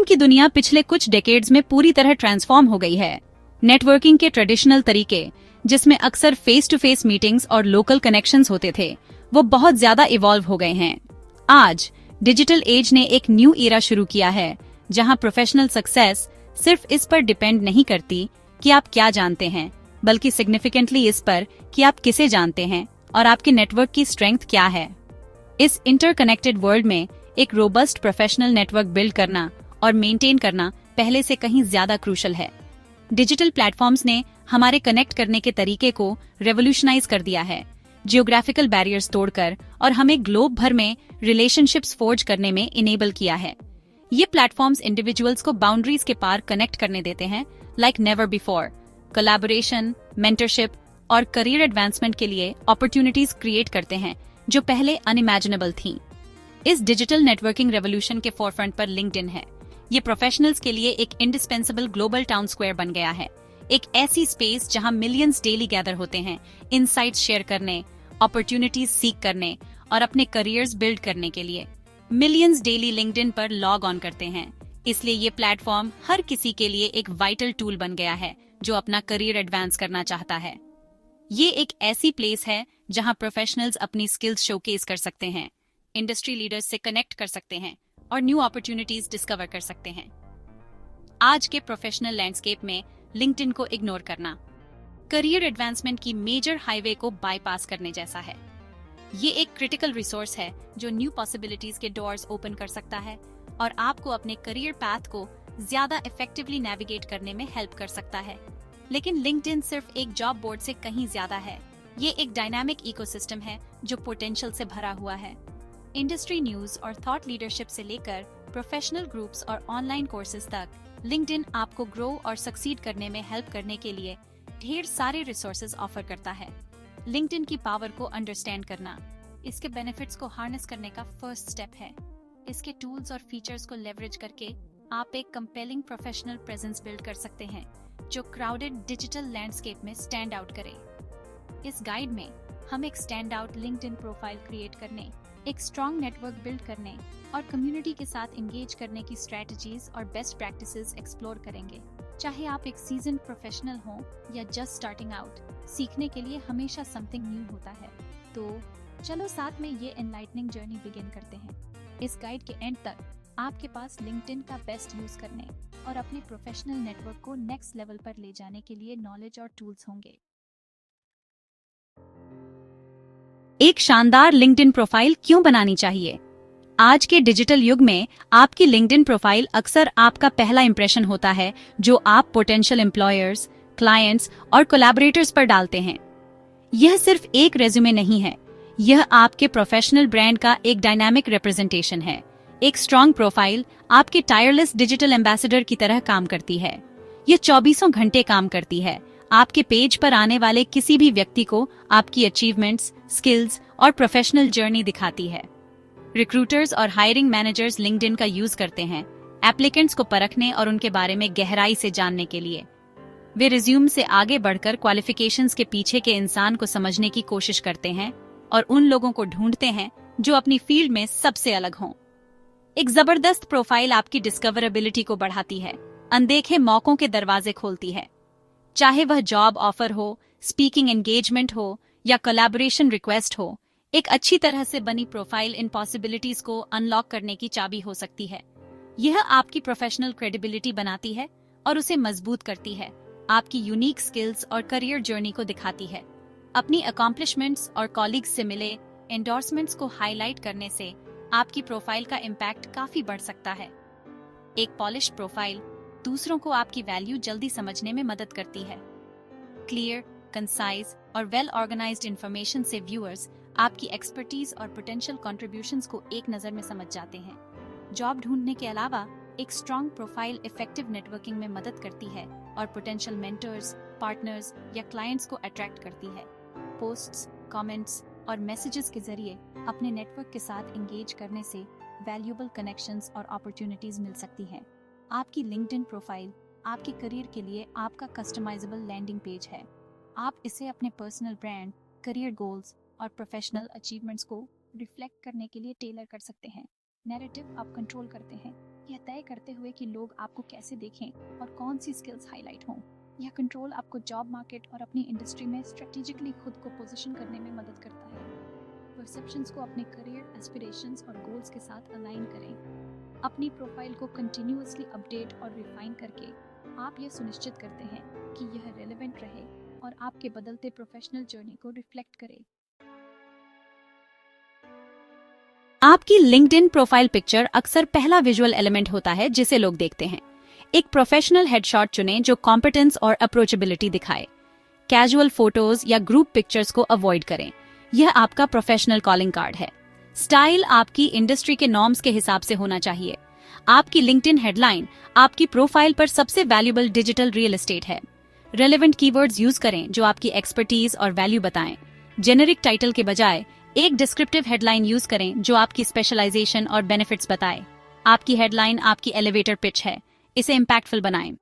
काम की दुनिया पिछले कुछ डेकेड्स में पूरी तरह ट्रांसफॉर्म हो गई है। नेटवर्किंग के ट्रेडिशनल तरीके, जिसमें अक्सर फेस टू फेस मीटिंग्स और लोकल कनेक्शंस होते थे, वो बहुत ज्यादा इवॉल्व हो गए हैं। आज डिजिटल एज ने एक न्यू ईरा शुरू किया है, जहां प्रोफेशनल सक्सेस सिर्फ इस पर डिपेंड नहीं करती कि आप क्या जानते हैं, बल्कि सिग्निफिकेंटली इस पर कि आप किसे जानते हैं और आपके नेटवर्क की स्ट्रेंथ क्या है। इस इंटरकनेक्टेड वर्ल्ड में एक रोबस्ट प्रोफेशनल नेटवर्क बिल्ड करना और मेंटेन करना पहले से कहीं ज्यादा क्रूशल है। डिजिटल प्लेटफॉर्म्स ने हमारे कनेक्ट करने के तरीके को रेवोल्यूशनाइज कर दिया है, जियोग्राफिकल बैरियर्स तोड़कर, और हमें ग्लोब भर में रिलेशनशिप्स फोर्ज करने में इनेबल किया है। ये प्लेटफॉर्म्स इंडिविजुअल्स को बाउंड्रीज के पार कनेक्ट करने देते हैं, like never before. Collaboration, mentorship और करियर एडवांसमेंट के लिए अपॉर्चुनिटीज क्रिएट करते हैं जो पहले अनइमेजिनेबल थीं। इस डिजिटल नेटवर्किंग रेवोल्यूशन के फोरफ्रंट पर लिंक्डइन है। ये प्रोफेशनल्स के लिए एक इंडिस्पेंसेबल ग्लोबल टाउन स्क्वायर बन गया है, एक ऐसी स्पेस जहां मिलियंस डेली गैदर होते हैं, इनसाइट्स शेयर करने, अपॉर्चुनिटीज सीख करने और अपने करियर्स बिल्ड करने के लिए। मिलियंस डेली लिंक्डइन पर लॉग ऑन करते हैं, इसलिए ये प्लेटफॉर्म हर किसी के लिए एक वाइटल टूल बन गया है जो अपना करियर एडवांस करना चाहता है। ये एक ऐसी प्लेस है जहां प्रोफेशनल्स अपनी स्किल्स शोकेस कर सकते हैं, इंडस्ट्री लीडर्स से कनेक्ट कर सकते हैं और न्यू अपॉर्चुनिटीज डिस्कवर कर सकते हैं। आज के प्रोफेशनल लैंडस्केप में लिंक्डइन को इग्नोर करना करियर एडवांसमेंट की मेजर हाईवे को बाईपास करने जैसा है। ये एक क्रिटिकल रिसोर्स है जो न्यू पॉसिबिलिटीज के डोर्स ओपन कर सकता है और आपको अपने करियर पाथ को ज्यादा इफेक्टिवली नेविगेट करने में हेल्प कर सकता है। लेकिन लिंक्डइन सिर्फ एक जॉब बोर्ड से कहीं ज्यादा है। ये एक डायनामिक इकोसिस्टम है जो पोटेंशियल से भरा हुआ है। इंडस्ट्री न्यूज और थॉट लीडरशिप से लेकर प्रोफेशनल ग्रुप्स और ऑनलाइन कोर्सेज तक, लिंक्डइन आपको ग्रो और सक्सीड करने में हेल्प करने के लिए ढेर सारे रिसोर्सेज ऑफर करता है। लिंक्डइन की पावर को अंडरस्टैंड करना इसके बेनिफिट्स को हार्नेस करने का फर्स्ट स्टेप है। इसके टूल्स और फीचर्स को लेवरेज करके आप एक कंपेलिंग प्रोफेशनल प्रेजेंस बिल्ड कर सकते हैं जो क्राउडेड डिजिटल लैंडस्केप में स्टैंड आउट करे। इस गाइड में हम एक stand out LinkedIn profile create करने, एक स्ट्रॉन्ग नेटवर्क बिल्ड करने और कम्युनिटी के साथ एंगेज करने की स्ट्रेटजीज और बेस्ट प्रैक्टिसेस एक्सप्लोर करेंगे। चाहे आप एक सीजन प्रोफेशनल हो या जस्ट स्टार्टिंग आउट, सीखने के लिए हमेशा समथिंग न्यू होता है। तो चलो साथ में ये एनलाइटनिंग जर्नी बिगिन करते हैं। इस गाइड के एंड तक आपके पास लिंक्डइन का बेस्ट यूज करने और अपने प्रोफेशनल नेटवर्क को नेक्स्ट लेवल पर ले जाने के लिए नॉलेज और टूल्स होंगे। एक शानदार लिंक्डइन प्रोफाइल क्यों बनानी चाहिए? आज के डिजिटल युग में आपकी लिंक्डइन प्रोफाइल अक्सर आपका पहला इंप्रेशन होता है जो आप पोटेंशियल एम्प्लॉयर्स, क्लाइंट्स और कोलैबोरेटर्स पर डालते हैं। यह सिर्फ एक रेज्यूमे नहीं है, यह आपके प्रोफेशनल ब्रांड का एक डायनामिक रिप्रेजेंटेशन है। एक स्ट्रॉन्ग प्रोफाइल आपके टायरलेस डिजिटल एम्बेसडर की तरह काम करती है। यह 24 घंटे काम करती है, आपके पेज पर आने वाले किसी भी व्यक्ति को आपकी अचीवमेंट्स, स्किल्स और प्रोफेशनल जर्नी दिखाती है। रिक्रूटर्स और हायरिंग मैनेजर्स लिंक्डइन का यूज करते हैं एप्लीकेंट्स को परखने और उनके बारे में गहराई से जानने के लिए। वे रिज्यूम से आगे बढ़कर क्वालिफिकेशंस के पीछे के इंसान को समझने की कोशिश करते हैं और उन लोगों को ढूंढते हैं जो अपनी फील्ड में सबसे अलग हों। एक जबरदस्त प्रोफाइल आपकी डिस्कवरेबिलिटी को बढ़ाती है, अनदेखे मौकों के दरवाजे खोलती है। चाहे वह जॉब ऑफर हो, स्पीकिंग एंगेजमेंट हो या कोलैबोरेशन रिक्वेस्ट हो, एक अच्छी तरह से बनी प्रोफाइल इन पॉसिबिलिटीज को अनलॉक करने की चाबी हो सकती है। यह आपकी प्रोफेशनल क्रेडिबिलिटी बनाती है और उसे मजबूत करती है, आपकी यूनिक स्किल्स और करियर जर्नी को दिखाती है। अपनी अकॉम्प्लिशमेंट्स और कॉलीग्स से मिले एंडोर्समेंट्स को हाईलाइट करने से आपकी प्रोफाइल का इम्पैक्ट काफी बढ़ सकता है। एक पॉलिश प्रोफाइल दूसरों को आपकी वैल्यू जल्दी समझने में मदद करती है। क्लियर, कंसाइज और वेल ऑर्गेनाइज्ड इंफॉर्मेशन से व्यूअर्स आपकी एक्सपर्टीज और पोटेंशियल कंट्रीब्यूशंस को एक नजर में समझ जाते हैं। जॉब ढूंढने के अलावा एक स्ट्रॉन्ग प्रोफाइल इफेक्टिव नेटवर्किंग में मदद करती है और पोटेंशियल मेंटर्स, पार्टनर्स या क्लाइंट्स को अट्रैक्ट करती है। पोस्ट्स, कमेंट्स और मैसेजेस के जरिए अपने नेटवर्क के साथ एंगेज करने से वैल्यूएबल कनेक्शंस और अपॉर्चुनिटीज मिल सकती हैं। आपकी लिंक्डइन प्रोफाइल आपके करियर के लिए आपका कस्टमाइजेबल लैंडिंग पेज है। आप इसे अपने पर्सनल ब्रांड, करियर गोल्स और प्रोफेशनल अचीवमेंट्स को रिफ्लेक्ट करने के लिए टेलर कर सकते हैं। नैरेटिव आप कंट्रोल करते हैं, यह तय करते हुए कि लोग आपको कैसे देखें और कौन सी स्किल्स हाईलाइट हों। यह कंट्रोल आपको जॉब मार्केट और अपनी इंडस्ट्री में स्ट्रेटेजिकली खुद को पोजीशन करने में मदद करता है। परसेप्शंस को अपने करियर एस्पिरेशंस और गोल्स के साथ अलाइन करें। अपनी प्रोफाइल को कंटिन्यूअसली अपडेट और रिफाइन करके आप यह सुनिश्चित करते हैं कि यह रेलेवेंट रहे और आपके बदलते प्रोफेशनल जर्नी को रिफ्लेक्ट करे। आपकी लिंक्डइन प्रोफाइल पिक्चर अक्सर पहला विजुअल एलिमेंट होता है जिसे लोग देखते हैं। एक प्रोफेशनल हेडशॉट चुनें जो कॉम्पिटेंस और अप्रोचेबिलिटी दिखाए। कैजुअल फोटोज या ग्रुप पिक्चर्स को अवॉइड करें। यह आपका प्रोफेशनल कॉलिंग कार्ड है। स्टाइल आपकी इंडस्ट्री के नॉर्म्स के हिसाब से होना चाहिए। आपकी लिंक्डइन हेडलाइन आपकी प्रोफाइल पर सबसे वैल्यूएबल डिजिटल रियल एस्टेट है। रेलेवेंट कीवर्ड्स यूज करें जो आपकी एक्सपर्टीज और वैल्यू बताएं। जेनेरिक टाइटल के बजाय एक डिस्क्रिप्टिव हेडलाइन यूज करें जो आपकी स्पेशलाइजेशन और बेनिफिट्स बताए। आपकी हेडलाइन आपकी एलिवेटर पिच है, इसे इम्पैक्टफुल बनाएं।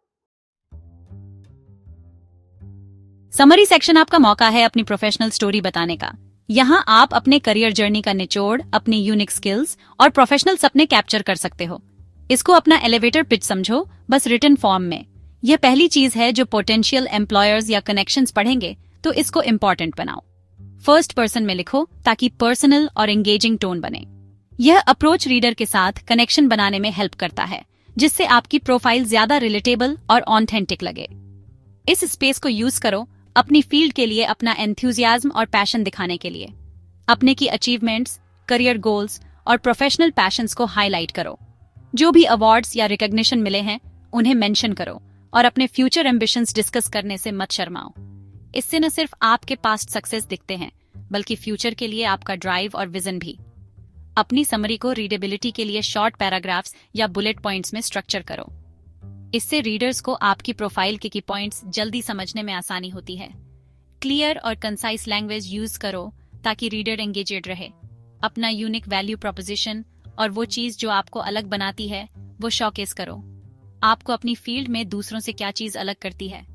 समरी सेक्शन आपका मौका है अपनी प्रोफेशनल स्टोरी बताने का। यहाँ आप अपने करियर जर्नी का निचोड़, अपनी यूनिक स्किल्स और प्रोफेशनल सपने कैप्चर कर सकते हो। इसको अपना एलिवेटर पिच समझो, बस रिटन फॉर्म में। यह पहली चीज है जो पोटेंशियल एम्प्लॉयर्स या कनेक्शंस पढ़ेंगे, तो इसको इम्पोर्टेंट बनाओ। फर्स्ट पर्सन में लिखो ताकि पर्सनल और एंगेजिंग टोन बने। यह अप्रोच रीडर के साथ कनेक्शन बनाने में हेल्प करता है, जिससे आपकी प्रोफाइल ज्यादा रिलेटेबल और ऑथेंटिक लगे। इस स्पेस को यूज करो अपनी फील्ड के लिए अपना एंथुजियाज्म और पैशन दिखाने के लिए। अपने की अचीवमेंट्स, करियर गोल्स और प्रोफेशनल पैशंस को हाईलाइट करो। जो भी अवार्ड्स या रिकॉग्निशन मिले हैं उन्हें मेंशन करो और अपने फ्यूचर एम्बिशंस डिस्कस करने से मत शर्माओ। इससे न सिर्फ आपके पास्ट सक्सेस दिखते हैं, बल्कि फ्यूचर के लिए आपका ड्राइव और विजन भी। अपनी समरी को रीडेबिलिटी के लिए शॉर्ट पैराग्राफ्स या बुलेट पॉइंट्स में स्ट्रक्चर करो। इससे रीडर्स को आपकी प्रोफाइल के की पॉइंट्स जल्दी समझने में आसानी होती है। क्लियर और कंसाइज लैंग्वेज यूज करो ताकि रीडर एंगेजेड रहे। अपना यूनिक वैल्यू प्रोपोजिशन और वो चीज जो आपको अलग बनाती है वो शोकेस करो। आपको अपनी फील्ड में दूसरों से क्या चीज अलग करती है।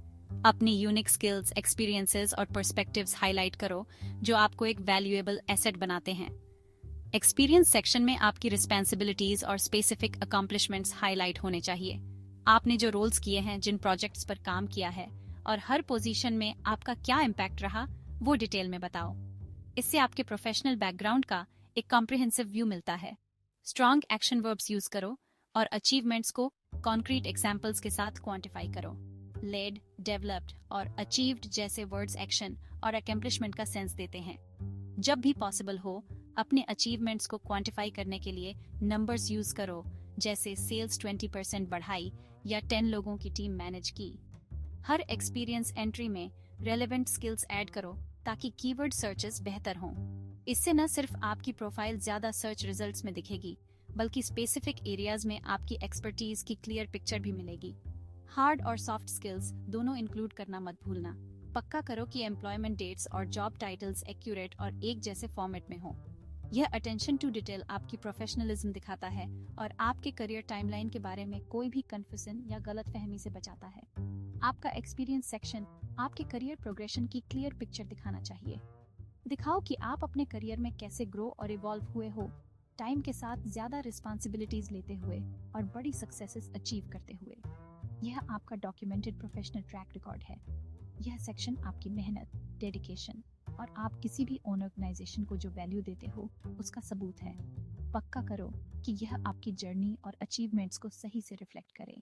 अपनी यूनिक स्किल्स, एक्सपीरियंसेस और पर्सपेक्टिव्स हाईलाइट करो जो आपको एक वैल्यूएबल एसेट बनाते हैं। एक्सपीरियंस सेक्शन में आपकी रिस्पॉन्सिबिलिटीज और स्पेसिफिक अकॉम्प्लिशमेंट्स हाईलाइट होने चाहिए। आपने जो रोल्स किए हैं, जिन प्रोजेक्ट्स पर काम किया है और हर पोजीशन में आपका क्या इम्पैक्ट रहा, वो डिटेल में बताओ। इससे आपके प्रोफेशनल बैकग्राउंड का एक कॉम्प्रिहेंसिव व्यू मिलता है। स्ट्रॉन्ग एक्शन वर्ब्स यूज करो और अचीवमेंट्स को कॉन्क्रीट एग्जाम्पल्स के साथ क्वांटिफाई करो। लेड, डेवलप्ड और अचीव्ड जैसे वर्ड्स एक्शन और अकम्प्लिशमेंट का सेंस देते हैं। जब भी पॉसिबल हो, अपने अचीवमेंट्स को क्वांटिफाई करने के लिए नंबर्स यूज करो, जैसे सेल्स 20% बढ़ाई या 10 लोगों की टीम मैनेज की। हर एक्सपीरियंस एंट्री में रेलेवेंट स्किल्स ऐड करो ताकि कीवर्ड सर्चेस बेहतर हों। इससे न सिर्फ आपकी प्रोफाइल ज्यादा सर्च रिजल्ट्स में दिखेगी, बल्कि स्पेसिफिक एरियाज में आपकी एक्सपर्टीज की क्लियर पिक्चर भी मिलेगी। हार्ड और सॉफ्ट स्किल्स दोनों इंक्लूड करना मत भूलना। पक्का करो कि एम्प्लॉयमेंट डेट्स और जॉब टाइटल्स एक्यूरेट और एक जैसे फॉर्मेट में हो। यह अटेंशन टू डिटेल आपकी प्रोफेशनलिज्म दिखाता है और आपके करियर टाइमलाइन के बारे में कोई भी कंफ्यूजन या गलतफहमी से बचाता है। आपका एक्सपीरियंस सेक्शन आपके करियर प्रोग्रेशन की क्लियर पिक्चर दिखाना चाहिए। दिखाओ कि आप अपने करियर में कैसे ग्रो और इवॉल्व हुए हो, टाइम के साथ ज्यादा रिस्पॉन्सिबिलिटीज लेते हुए और बड़ी सक्सेसेस अचीव करते हुए। यह आपका डॉक्यूमेंटेड प्रोफेशनल ट्रैक रिकॉर्ड है। यह सेक्शन आपकी मेहनत, डेडिकेशन और आप किसी भी ऑर्गेनाइजेशन को जो वैल्यू देते हो उसका सबूत है। पक्का करो कि यह आपकी जर्नी और अचीवमेंट्स को सही से रिफ्लेक्ट करे।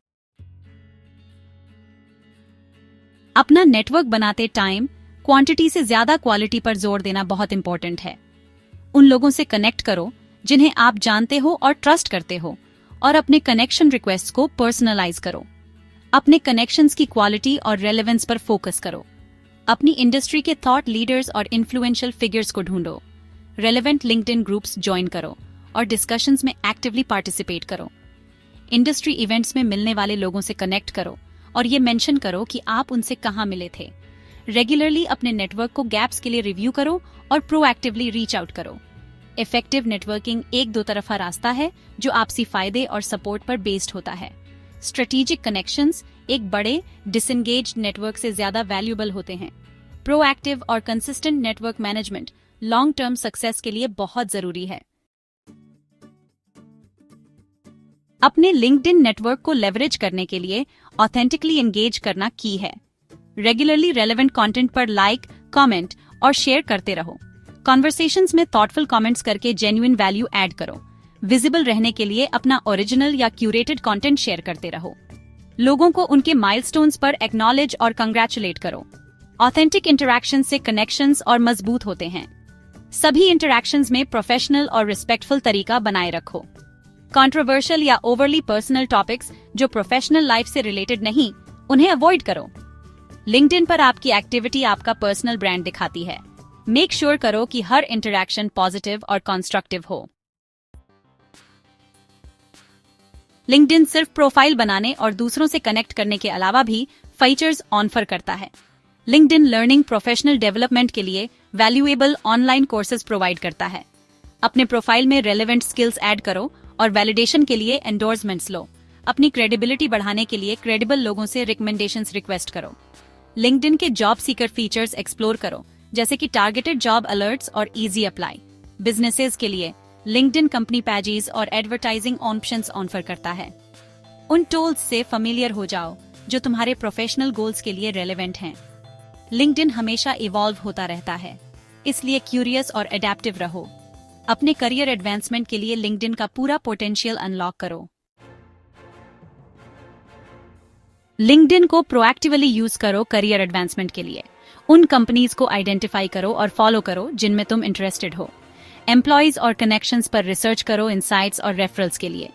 अपना नेटवर्क बनाते टाइम क्वांटिटी से ज्यादा क्वालिटी पर जोर देना बहुत इंपॉर्टेंट है। उन लोगों से कनेक्ट करो जिन्हें आप जानते हो और ट्रस्ट करते हो, और अपने कनेक्शन रिक्वेस्ट को पर्सनलाइज करो। अपने कनेक्शंस की क्वालिटी और रेलेवेंस पर फोकस करो। अपनी इंडस्ट्री के थॉट लीडर्स और इन्फ्लुएंशियल फिगर्स को ढूंढो। रेलेवेंट लिंक्डइन ग्रुप्स ज्वाइन करो और डिस्कशंस में एक्टिवली पार्टिसिपेट करो। इंडस्ट्री इवेंट्स में मिलने वाले लोगों से कनेक्ट करो और ये मेंशन करो कि आप उनसे कहाँ मिले थे। रेगुलरली अपने नेटवर्क को गैप्स के लिए रिव्यू करो और प्रोएक्टिवली रीच आउट करो। इफेक्टिव नेटवर्किंग एक दो तरफा रास्ता है जो आपसी फायदे और सपोर्ट पर बेस्ड होता है। स्ट्रेटेजिक कनेक्शंस एक बड़े डिसएंगेज्ड नेटवर्क से ज्यादा वैल्यूएबल होते हैं। प्रोएक्टिव और consistent network management long term success के लिए बहुत जरूरी है। अपने लिंक्डइन नेटवर्क को लेवरेज करने के लिए ऑथेंटिकली एंगेज करना की है। रेगुलरली रेलेवेंट कंटेंट पर लाइक, कमेंट और शेयर करते रहो। कॉन्वर्सेशंस में थॉटफुल कमेंट्स करके जेन्युइन वैल्यू ऐड करो। विजिबल रहने के लिए अपना ओरिजिनल या क्यूरेटेड कंटेंट शेयर करते रहो। लोगों को उनके माइलस्टोन्स पर एक्नॉलेज और कंग्रेचुलेट करो। ऑथेंटिक इंटरैक्शन से कनेक्शंस और मजबूत होते हैं। सभी इंटरैक्शंस में प्रोफेशनल और रिस्पेक्टफुल तरीका बनाए रखो। कंट्रोवर्शियल या ओवरली पर्सनल टॉपिक्स जो प्रोफेशनल लाइफ से रिलेटेड नहीं, उन्हें अवॉइड करो। लिंक्डइन पर आपकी एक्टिविटी आपका पर्सनल ब्रांड दिखाती है। मेक श्योर करो कि हर इंटरैक्शन पॉजिटिव और कंस्ट्रक्टिव हो। लिंक्डइन सिर्फ प्रोफाइल बनाने और दूसरों से कनेक्ट करने के अलावा भी फीचर्स ऑफर करता है। लिंक्डइन लर्निंग प्रोफेशनल डेवलपमेंट के लिए वैल्यूएबल ऑनलाइन कोर्सेज प्रोवाइड करता है। अपने प्रोफाइल में रेलेवेंट स्किल्स ऐड करो और वैलिडेशन के लिए एंडोर्समेंट्स लो। अपनी क्रेडिबिलिटी बढ़ाने के लिए क्रेडिबल लोगों से रिकमेंडेशंस रिक्वेस्ट करो। लिंक्डइन के जॉब सीकर फीचर्स एक्सप्लोर करो, जैसे कि टारगेटेड जॉब अलर्ट्स और इजी अप्लाई। बिजनेसेस के लिए लिंक्डइन कंपनी पैजेस और एडवर्टाइजिंग ऑप्शंस ऑफर करता है। उन टूल्स से फेमिलियर हो जाओ जो तुम्हारे प्रोफेशनल गोल्स के लिए रेलेवेंट हैं। लिंक्डइन हमेशा इवॉल्व होता रहता है, इसलिए क्यूरियस और एडेप्टिव रहो। अपने करियर एडवांसमेंट के लिए लिंक्डइन का पूरा पोटेंशियल अनलॉक करो। लिंक्डइन को प्रोएक्टिवली यूज करो करियर एडवांसमेंट के लिए। उन कंपनीज को आइडेंटिफाई करो और फॉलो करो जिनमें तुम इंटरेस्टेड हो। एम्प्लॉयज और कनेक्शंस पर रिसर्च करो इनसाइट्स और रेफरल्स के लिए।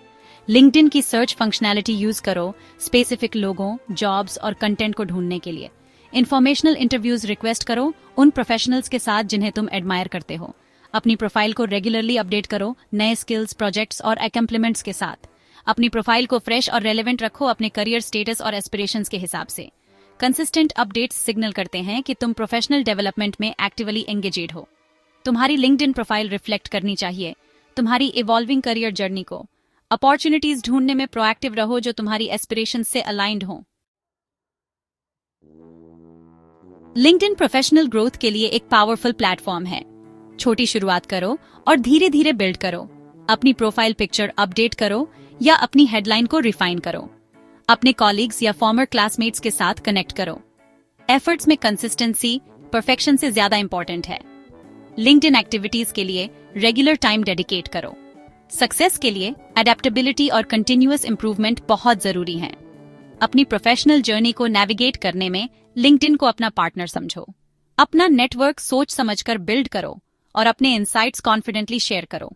लिंक्डइन की सर्च फंक्शनैलिटी यूज करो स्पेसिफिक लोगों, जॉब्स और कंटेंट को ढूंढने के लिए। इन्फॉर्मेशनल इंटरव्यूज रिक्वेस्ट करो उन प्रोफेशनल्स के साथ जिन्हें तुम एडमायर करते हो। अपनी प्रोफाइल को रेगुलरली अपडेट करो नए स्किल्स, प्रोजेक्ट्स और एक्म्प्लीमेंट्स के साथ। अपनी प्रोफाइल को फ्रेश और रेलेवेंट रखो अपने करियर स्टेटस और एस्पिरेशंस के हिसाब से। कंसिस्टेंट अपडेट्स सिग्नल करते हैं कि तुम प्रोफेशनल डेवलपमेंट में एक्टिवली एंगेजेड हो। तुम्हारी लिंक्डइन प्रोफाइल रिफ्लेक्ट करनी चाहिए तुम्हारी इवॉल्विंग करियर जर्नी को। अपॉर्चुनिटीज ढूंढने में प्रोएक्टिव रहो जो तुम्हारी एस्पिरेशंस से अलाइंड हो। लिंक्डइन प्रोफेशनल ग्रोथ के लिए एक पावरफुल प्लेटफॉर्म है। छोटी शुरुआत करो और धीरे धीरे बिल्ड करो। अपनी प्रोफाइल पिक्चर अपडेट करो या अपनी हेडलाइन को रिफाइन करो। अपने कॉलीग्स या फॉर्मर क्लासमेट्स के साथ कनेक्ट करो। एफर्ट्स में कंसिस्टेंसी परफेक्शन से ज्यादा इंपॉर्टेंट है। लिंक्डइन एक्टिविटीज के लिए रेगुलर टाइम डेडिकेट करो। सक्सेस के लिए अडेप्टेबिलिटी और कंटिन्यूअस इंप्रूवमेंट बहुत जरूरी हैं। अपनी प्रोफेशनल जर्नी को नेविगेट करने में लिंक्डइन को अपना पार्टनर समझो। अपना नेटवर्क सोच समझकर बिल्ड करो और अपने इनसाइट्स कॉन्फिडेंटली शेयर करो।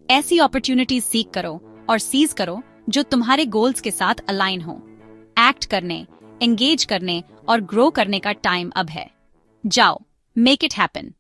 ऐसी अपॉर्चुनिटीज सीख करो और सीज करो जो तुम्हारे गोल्स के साथ अलाइन हो। एक्ट करने, एंगेज करने और ग्रो करने का टाइम अब है। जाओ, मेक इट हैपन।